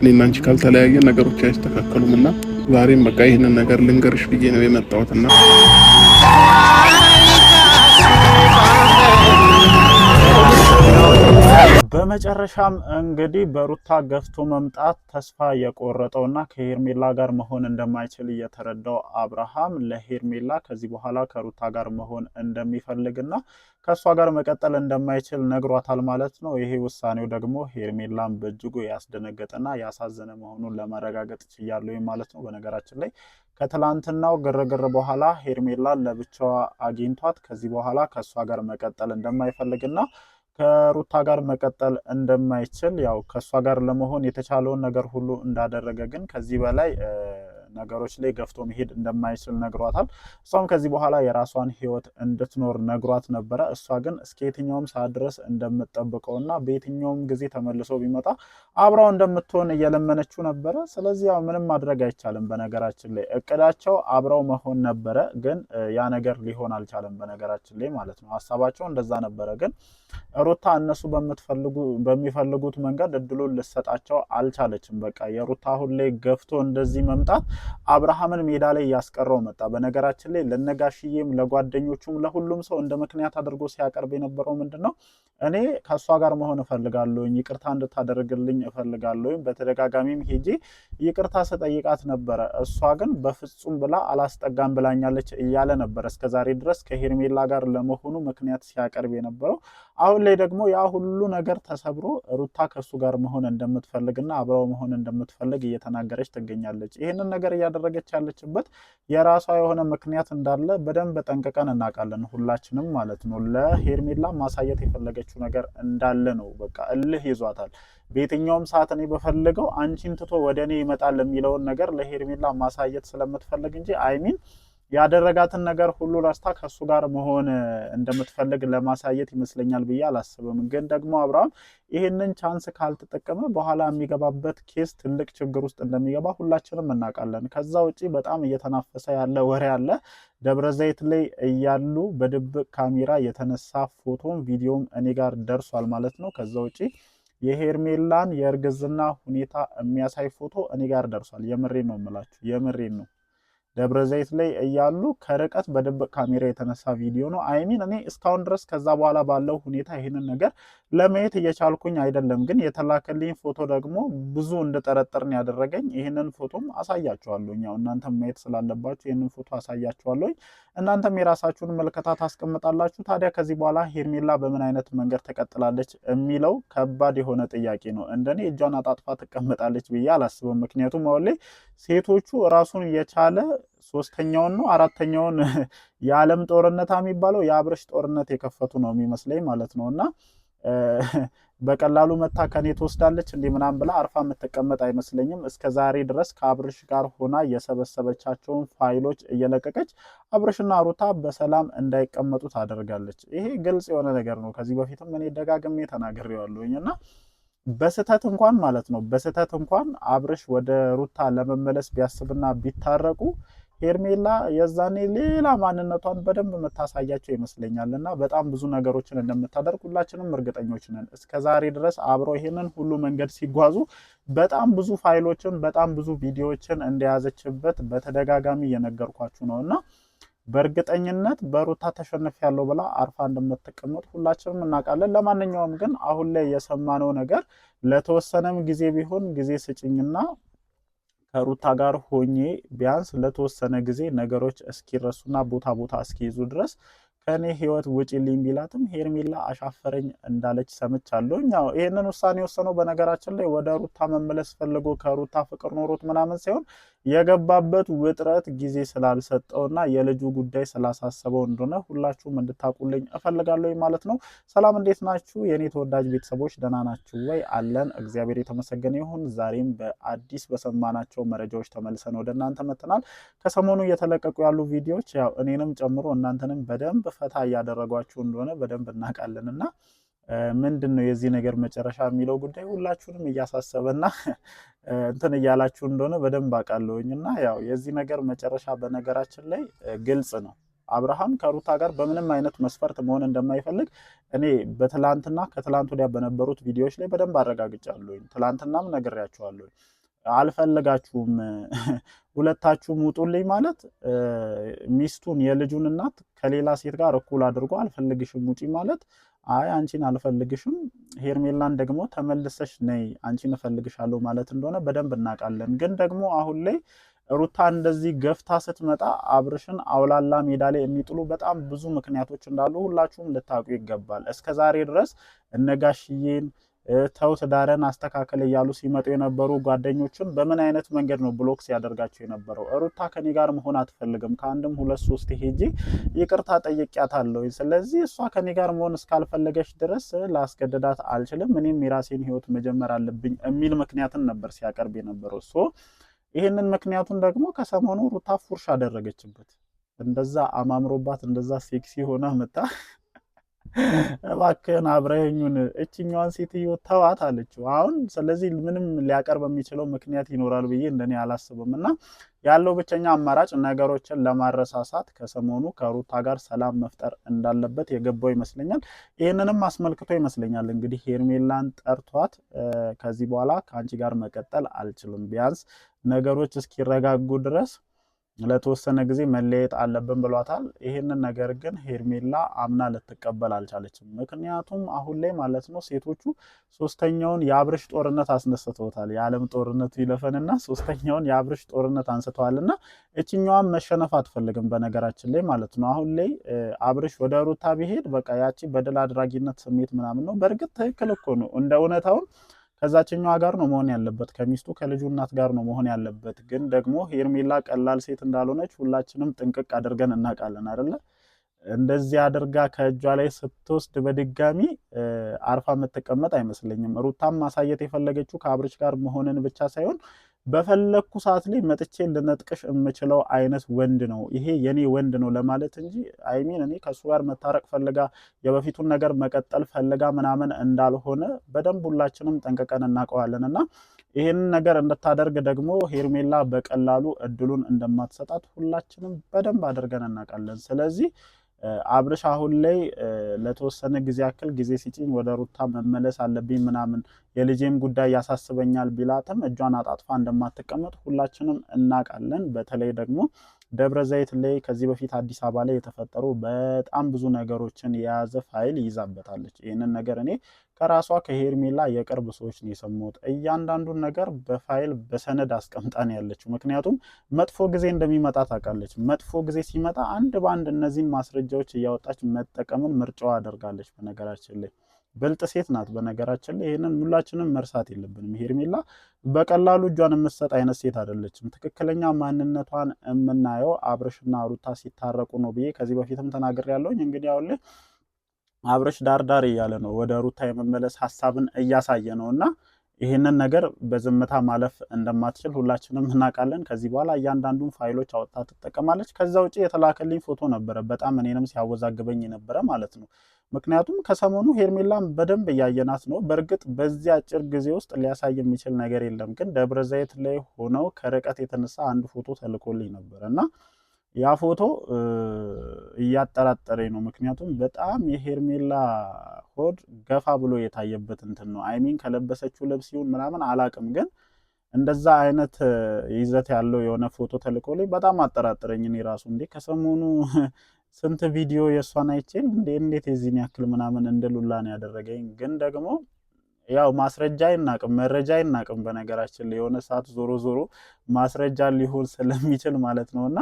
እኔና አንቺ ካልተለያየን ነገሮች አይስተካከሉምና ዛሬም በቃ ይሄንን ነገር ልንገርሽ ብዬ ነው የመጣሁትና በመጨረሻም እንግዲህ በሩታ ገፍቶ መምጣት ተስፋ የቆረጠውና ከሄርሜላ ጋር መሆን እንደማይችል የተረዳው አብርሃም ለሄርሜላ ከዚህ በኋላ ከሩታ ጋር መሆን እንደሚፈልግና ከሷ ጋር መቀጠል እንደማይችል ነግሯታል ማለት ነው። ይሄ ውሳኔው ደግሞ ሄርሜላን በእጅጉ ያስደነገጠና ያሳዘነ መሆኑን ለማረጋገጥ ችያለሁ ማለት ነው። በነገራችን ላይ ከትላንትናው ግርግር በኋላ ሄርሜላን ለብቻዋ አግኝቷት ከዚህ በኋላ ከሷ ጋር መቀጠል እንደማይፈልግና ከሩታ ጋር መቀጠል እንደማይችል ያው ከሷ ጋር ለመሆን የተቻለውን ነገር ሁሉ እንዳደረገ ግን ከዚህ በላይ ነገሮች ላይ ገፍቶ መሄድ እንደማይችል ነግሯታል። እሷም ከዚህ በኋላ የራሷን ህይወት እንድትኖር ነግሯት ነበረ። እሷ ግን እስከ የትኛውም ሰዓት ድረስ እንደምትጠብቀውና በየትኛውም ጊዜ ተመልሶ ቢመጣ አብራው እንደምትሆን እየለመነችው ነበረ። ስለዚህ ያው ምንም ማድረግ አይቻልም። በነገራችን ላይ እቅዳቸው አብራው መሆን ነበረ፣ ግን ያ ነገር ሊሆን አልቻለም። በነገራችን ላይ ማለት ነው ሀሳባቸው እንደዛ ነበረ፣ ግን ሩታ እነሱ በሚፈልጉት መንገድ እድሉን ልሰጣቸው አልቻለችም። በቃ የሩታ አሁን ላይ ገፍቶ እንደዚህ መምጣት አብርሃምን ሜዳ ላይ ያስቀረው መጣ። በነገራችን ላይ ለነጋሽዬም ለጓደኞቹም ለሁሉም ሰው እንደ ምክንያት አድርጎ ሲያቀርብ የነበረው ምንድነው እኔ ከሷ ጋር መሆን እፈልጋለሁ፣ ይቅርታ እንድታደርግልኝ እፈልጋለሁ፣ በተደጋጋሚም ሄጄ ይቅርታ ስጠይቃት ነበረ፣ እሷ ግን በፍጹም ብላ አላስጠጋም ብላኛለች እያለ ነበር እስከዛሬ ድረስ ከሄርሜላ ጋር ለመሆኑ ምክንያት ሲያቀርብ የነበረው። አሁን ላይ ደግሞ ያ ሁሉ ነገር ተሰብሮ ሩታ ከሱ ጋር መሆን እንደምትፈልግና አብረው መሆን እንደምትፈልግ እየተናገረች ትገኛለች። ይህንን ነገር እያደረገች ያለችበት የራሷ የሆነ ምክንያት እንዳለ በደንብ ጠንቅቀን እናውቃለን፣ ሁላችንም ማለት ነው። ለሄርሜላ ማሳየት የፈለገችው ነገር እንዳለ ነው። በቃ እልህ ይዟታል። በየትኛውም ሰዓት እኔ በፈልገው አንቺን ትቶ ወደ እኔ ይመጣል የሚለውን ነገር ለሄርሜላ ማሳየት ስለምትፈልግ እንጂ አይሚን ያደረጋትን ነገር ሁሉ ረስታ ከሱ ጋር መሆን እንደምትፈልግ ለማሳየት ይመስለኛል ብዬ አላስብም። ግን ደግሞ አብርሃም ይህንን ቻንስ ካልተጠቀመ በኋላ የሚገባበት ኬስ ትልቅ ችግር ውስጥ እንደሚገባ ሁላችንም እናውቃለን። ከዛ ውጪ በጣም እየተናፈሰ ያለ ወሬ አለ። ደብረ ዘይት ላይ እያሉ በድብቅ ካሜራ የተነሳ ፎቶም ቪዲዮም እኔ ጋር ደርሷል ማለት ነው። ከዛ ውጪ የሄርሜላን የእርግዝና ሁኔታ የሚያሳይ ፎቶ እኔ ጋር ደርሷል። የምሬን ነው የምላችሁ፣ የምሬን ነው። ደብረ ዘይት ላይ እያሉ ከርቀት በድብቅ ካሜራ የተነሳ ቪዲዮ ነው። አይሚን እኔ እስካሁን ድረስ ከዛ በኋላ ባለው ሁኔታ ይህንን ነገር ለማየት እየቻልኩኝ አይደለም። ግን የተላከልኝ ፎቶ ደግሞ ብዙ እንደጠረጠርን ያደረገኝ። ይህንን ፎቶም አሳያችኋለሁ። ያው እናንተም ማየት ስላለባችሁ ይህንን ፎቶ አሳያችኋለሁ። እናንተም የራሳችሁን መልከታ ታስቀምጣላችሁ። ታዲያ ከዚህ በኋላ ሄርሜላ በምን አይነት መንገድ ተቀጥላለች የሚለው ከባድ የሆነ ጥያቄ ነው። እንደኔ እጇን አጣጥፋ ትቀመጣለች ብዬ አላስብም። ምክንያቱም አሁን ላይ ሴቶቹ ራሱን የቻለ ሶስተኛውን ነው አራተኛውን የዓለም ጦርነት የሚባለው የአብርሽ ጦርነት የከፈቱ ነው የሚመስለኝ ማለት ነው። እና በቀላሉ መታ ከኔ ትወስዳለች እንዴ ምናምን ብላ አርፋ የምትቀመጥ አይመስለኝም። እስከ ዛሬ ድረስ ከአብርሽ ጋር ሆና የሰበሰበቻቸውን ፋይሎች እየለቀቀች አብርሽና ሩታ በሰላም እንዳይቀመጡ ታደርጋለች። ይሄ ግልጽ የሆነ ነገር ነው። ከዚህ በፊትም እኔ ደጋግሜ ተናግሬዋለሁኝ እና በስተት እንኳን ማለት ነው በስተት እንኳን አብርሽ ወደ ሩታ ለመመለስ ቢያስብና ቢታረቁ ሄርሜላ የዛኔ ሌላ ማንነቷን በደንብ መታሳያቸው ይመስለኛል። እና በጣም ብዙ ነገሮችን እንደምታደርግ ሁላችንም እርግጠኞች ነን። እስከዛሬ ድረስ አብረው ይሄንን ሁሉ መንገድ ሲጓዙ በጣም ብዙ ፋይሎችን በጣም ብዙ ቪዲዮዎችን እንደያዘችበት በተደጋጋሚ እየነገርኳችሁ ነው። እና በእርግጠኝነት በሩታ ተሸንፊያለሁ ብላ አርፋ እንደምትቀመጥ ሁላችንም እናውቃለን። ለማንኛውም ግን አሁን ላይ የሰማነው ነገር ለተወሰነም ጊዜ ቢሆን ጊዜ ስጭኝና ከሩታ ጋር ሆኜ ቢያንስ ለተወሰነ ጊዜ ነገሮች እስኪረሱና ቦታ እስኪይዙ ድረስ ከኔ ህይወት ውጪልኝ ቢላትም ሄርሜላ አሻፈረኝ እንዳለች ሰምቻለሁ። ያው ይሄንን ውሳኔ ወሰነው በነገራችን ላይ ወደ ሩታ መመለስ ፈልጎ ከሩታ ፍቅር ኖሮት ምናምን ሳይሆን የገባበት ውጥረት ጊዜ ስላልሰጠውና የልጁ ጉዳይ ስላሳሰበው እንደሆነ ሁላችሁም እንድታቁልኝ እፈልጋለሁ ማለት ነው። ሰላም እንዴት ናችሁ የኔ ተወዳጅ ቤተሰቦች? ደህና ናችሁ ወይ? አለን እግዚአብሔር የተመሰገነ ይሁን። ዛሬም በአዲስ በሰማናቸው መረጃዎች ተመልሰን ወደ እናንተ መጥተናል። ከሰሞኑ እየተለቀቁ ያሉ ቪዲዮዎች ያው እኔንም ጨምሮ እናንተንም በደንብ ፈታ እያደረጓችሁ እንደሆነ በደንብ እናውቃለንና ምንድነው የዚህ ነገር መጨረሻ የሚለው ጉዳይ ሁላችሁንም እያሳሰበና እንትን እያላችሁ እንደሆነ በደንብ አውቃለሁኝና ያው የዚህ ነገር መጨረሻ በነገራችን ላይ ግልጽ ነው። አብርሃም ከሩታ ጋር በምንም አይነት መስፈርት መሆን እንደማይፈልግ እኔ በትላንትና ከትላንት ወዲያ በነበሩት ቪዲዮዎች ላይ በደንብ አረጋግጫለሁኝ። ትላንትናም ነግሬያቸዋለሁኝ። አልፈለጋችሁም ሁለታችሁም ውጡልኝ ማለት ሚስቱን የልጁን እናት ከሌላ ሴት ጋር እኩል አድርጎ አልፈልግሽም ውጪ ማለት አይ አንቺን አልፈልግሽም ሄርሜላን ደግሞ ተመልሰሽ ነይ አንቺን እፈልግሻለሁ ማለት እንደሆነ በደንብ እናውቃለን። ግን ደግሞ አሁን ላይ ሩታ እንደዚህ ገፍታ ስትመጣ አብርሽን አውላላ ሜዳ ላይ የሚጥሉ በጣም ብዙ ምክንያቶች እንዳሉ ሁላችሁም ልታውቁ ይገባል። እስከዛሬ ድረስ እነጋሽዬን ተው ትዳርን አስተካከል እያሉ ሲመጡ የነበሩ ጓደኞችን በምን አይነት መንገድ ነው ብሎክ ሲያደርጋቸው የነበረው? ሩታ ከኔ ጋር መሆን አትፈልግም፣ ከአንድም ሁለት ሶስት ሄጄ ይቅርታ ጠይቄያታለሁ። ስለዚህ እሷ ከኔ ጋር መሆን እስካልፈለገች ድረስ ላስገድዳት አልችልም፣ እኔም የራሴን ህይወት መጀመር አለብኝ የሚል ምክንያትን ነበር ሲያቀርብ የነበረው። ይህንን ምክንያቱን ደግሞ ከሰሞኑ ሩታ ፉርሽ አደረገችበት። እንደዛ አማምሮባት እንደዛ ሴክሲ ሆና መጣ እባክህን አብረኸኙን እችኛዋን ሴትዮ ተዋት አለችው። አሁን ስለዚህ ምንም ሊያቀርብ የሚችለው ምክንያት ይኖራል ብዬ እንደኔ አላስብም። እና ያለው ብቸኛ አማራጭ ነገሮችን ለማረሳሳት ከሰሞኑ ከሩታ ጋር ሰላም መፍጠር እንዳለበት የገባው ይመስለኛል። ይህንንም አስመልክቶ ይመስለኛል እንግዲህ ሄርሜላን ጠርቷት ከዚህ በኋላ ከአንቺ ጋር መቀጠል አልችልም፣ ቢያንስ ነገሮች እስኪረጋጉ ድረስ ለተወሰነ ጊዜ መለየት አለብን ብሏታል። ይህንን ነገር ግን ሄርሜላ አምና ልትቀበል አልቻለችም። ምክንያቱም አሁን ላይ ማለት ነው ሴቶቹ ሶስተኛውን የአብርሽ ጦርነት አስነስተውታል። የዓለም ጦርነቱ ይለፈንና ሶስተኛውን የአብርሽ ጦርነት አንስተዋልና እችኛዋን መሸነፍ አትፈልግም በነገራችን ላይ ማለት ነው። አሁን ላይ አብርሽ ወደ ሩታ ቢሄድ በቃ ያቺ በድል አድራጊነት ስሜት ምናምን ነው። በእርግጥ ትክክል እኮ ነው እንደ እውነታውን ከዛችኛዋ ጋር ነው መሆን ያለበት፣ ከሚስቱ ከልጁ እናት ጋር ነው መሆን ያለበት። ግን ደግሞ ሄርሜላ ቀላል ሴት እንዳልሆነች ሁላችንም ጥንቅቅ አድርገን እናውቃለን አይደለ? እንደዚህ አድርጋ ከእጇ ላይ ስትወስድ በድጋሚ አርፋ የምትቀመጥ አይመስለኝም። ሩታም ማሳየት የፈለገችው ከአብርሽ ጋር መሆንን ብቻ ሳይሆን በፈለግኩ ሰዓት ላይ መጥቼ ልነጥቅሽ የምችለው አይነት ወንድ ነው፣ ይሄ የኔ ወንድ ነው ለማለት እንጂ አይሚን እኔ ከእሱ ጋር መታረቅ ፈልጋ የበፊቱን ነገር መቀጠል ፈልጋ ምናምን እንዳልሆነ በደንብ ሁላችንም ጠንቅቀን እናውቀዋለን። እና ይህንን ነገር እንድታደርግ ደግሞ ሄርሜላ በቀላሉ እድሉን እንደማትሰጣት ሁላችንም በደንብ አድርገን እናውቃለን። ስለዚህ አብርሽ አሁን ላይ ለተወሰነ ጊዜ ያክል ጊዜ ሲጭኝ ወደ ሩታ መመለስ አለብኝ ምናምን የልጄም ጉዳይ ያሳስበኛል ቢላትም እጇን አጣጥፋ እንደማትቀመጥ ሁላችንም እናውቃለን። በተለይ ደግሞ ደብረ ዘይት ላይ ከዚህ በፊት አዲስ አበባ ላይ የተፈጠሩ በጣም ብዙ ነገሮችን የያዘ ፋይል ይዛበታለች። ይህንን ነገር እኔ ከራሷ ከሄርሜላ የቅርብ ሰዎች ነው የሰሙት። እያንዳንዱን ነገር በፋይል በሰነድ አስቀምጣን ያለችው፣ ምክንያቱም መጥፎ ጊዜ እንደሚመጣ ታውቃለች። መጥፎ ጊዜ ሲመጣ አንድ በአንድ እነዚህን ማስረጃዎች እያወጣች መጠቀምን ምርጫዋ አደርጋለች። በነገራችን ላይ ብልጥ ሴት ናት። በነገራችን ላይ ይህንን ሁላችንም መርሳት የለብንም። ሄርሜላ በቀላሉ እጇን የምትሰጥ አይነት ሴት አይደለችም። ትክክለኛ ማንነቷን የምናየው አብርሽና ሩታ ሲታረቁ ነው ብዬ ከዚህ በፊትም ተናግሬያለሁኝ። እንግዲህ አሁን ላይ አብርሽ ዳርዳር እያለ ነው፣ ወደ ሩታ የመመለስ ሀሳብን እያሳየ ነው እና ይህንን ነገር በዝምታ ማለፍ እንደማትችል ሁላችንም እናውቃለን። ከዚህ በኋላ እያንዳንዱን ፋይሎች አወጣ ትጠቀማለች። ከዛ ውጭ የተላከልኝ ፎቶ ነበረ በጣም እኔንም ሲያወዛግበኝ የነበረ ማለት ነው። ምክንያቱም ከሰሞኑ ሄርሜላን በደንብ እያየናት ነው። በእርግጥ በዚህ አጭር ጊዜ ውስጥ ሊያሳይ የሚችል ነገር የለም። ግን ደብረ ዘይት ላይ ሆነው ከርቀት የተነሳ አንድ ፎቶ ተልኮልኝ ነበረ እና ያ ፎቶ እያጠራጠረኝ ነው። ምክንያቱም በጣም የሄርሜላ ሆድ ገፋ ብሎ የታየበት እንትን ነው። አይሚን ከለበሰችው ልብስ ይሁን ምናምን አላቅም፣ ግን እንደዛ አይነት ይዘት ያለው የሆነ ፎቶ ተልኮልኝ በጣም አጠራጠረኝ። እኔ ራሱ እንዴ ከሰሞኑ ስንት ቪዲዮ የእሷን አይቼል እንዴት የዚህን ያክል ምናምን እንደሉላ ነው ያደረገኝ። ግን ደግሞ ያው ማስረጃ አይናቅም መረጃ አይናቅም። በነገራችን ላይ የሆነ ሰዓት ዞሮ ዞሮ ማስረጃ ሊሆን ስለሚችል ማለት ነውና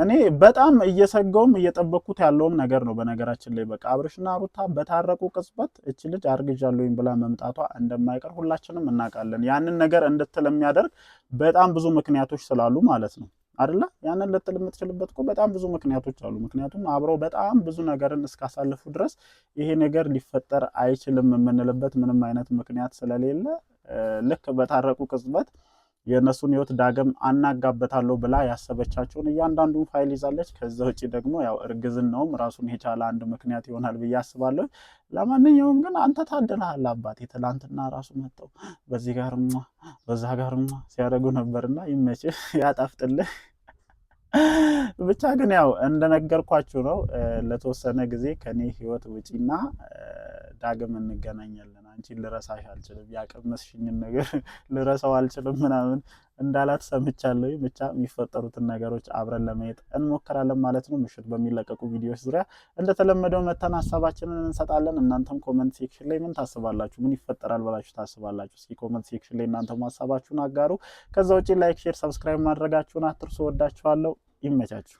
እኔ በጣም እየሰጋውም እየጠበቅኩት ያለውም ነገር ነው። በነገራችን ላይ በቃ አብርሽና ሩታ በታረቁ ቅጽበት እች ልጅ አርግዣለሁኝ ብላ መምጣቷ እንደማይቀር ሁላችንም እናውቃለን። ያንን ነገር እንድትል የሚያደርግ በጣም ብዙ ምክንያቶች ስላሉ ማለት ነው አይደለ? ያንን ልትል የምትችልበት እኮ በጣም ብዙ ምክንያቶች አሉ። ምክንያቱም አብረው በጣም ብዙ ነገርን እስካሳልፉ ድረስ ይሄ ነገር ሊፈጠር አይችልም የምንልበት ምንም አይነት ምክንያት ስለሌለ ልክ በታረቁ ቅጽበት የእነሱን ህይወት ዳግም አናጋበታለሁ ብላ ያሰበቻቸውን እያንዳንዱን ፋይል ይዛለች። ከዛ ውጭ ደግሞ ያው እርግዝናውም ራሱን የቻለ አንድ ምክንያት ይሆናል ብዬ አስባለሁ። ለማንኛውም ግን አንተ ታድለሃል አባቴ። ትላንትና ራሱ መጥተው በዚህ ጋርማ በዛ ጋርማ ሲያደርጉ ነበርና ይመችህ፣ ያጣፍጥልህ። ብቻ ግን ያው እንደነገርኳችሁ ነው። ለተወሰነ ጊዜ ከኔ ህይወት ውጪና ዳግም እንገናኛለን። አንቺን ልረሳሽ አልችልም፣ ያቀመስሽኝን ነገር ልረሳው አልችልም ምናምን እንዳላት ሰምቻለሁ። ብቻ የሚፈጠሩትን ነገሮች አብረን ለማየት እንሞክራለን ማለት ነው። ምሽት በሚለቀቁ ቪዲዮዎች ዙሪያ እንደተለመደው መተን ሀሳባችንን እንሰጣለን። እናንተም ኮመንት ሴክሽን ላይ ምን ታስባላችሁ? ምን ይፈጠራል ብላችሁ ታስባላችሁ? እስኪ ኮመንት ሴክሽን ላይ እናንተም ሀሳባችሁን አጋሩ። ከዛ ውጪ ላይክ፣ ሼር፣ ሰብስክራይብ ማድረጋችሁን አትርሱ። ወዳችኋለሁ። ይመቻችሁ።